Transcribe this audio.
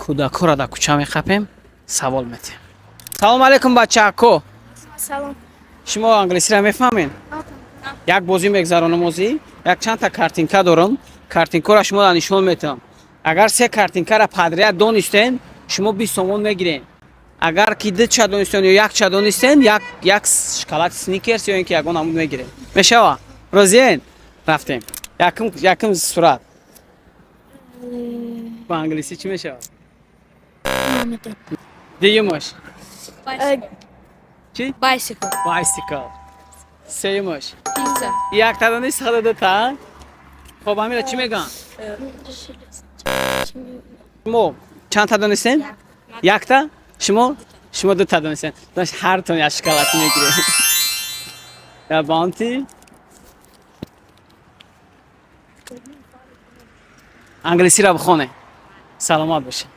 кӯдакҳоро дар кӯча мехапем, савол метем. Салом алейкум бачаҳако. Салом. Шумо англисиро мефаҳмед? Як бозӣ мегзаронам озӣ. Як чандта картинка дорам. Картинкаро шуморо нишон метавам. Агар се картинкаро подряд донистен, шумо 20 сомон мегирен. Агар ки дуча донистен ё якча донистен, як шоколад сникерс ё ин ки ягон амуд мегирен. Мешава? Розиен? Рафтем. Якм сурат. Ба англиси чӣ мешавад? Дуюмаш. Чӣ? Bicycle. Bicycle. Сеюмаш. Pizza. Якта донист, ҳада дута? Хоб ҳамира чӣ мегӯянд? Шумо чандта донистен? Якта? Шумо дута донистен. Значит ҳартон як шоколад мегиред. Я Bounty. Англисиро бихоне. Саломат бошед.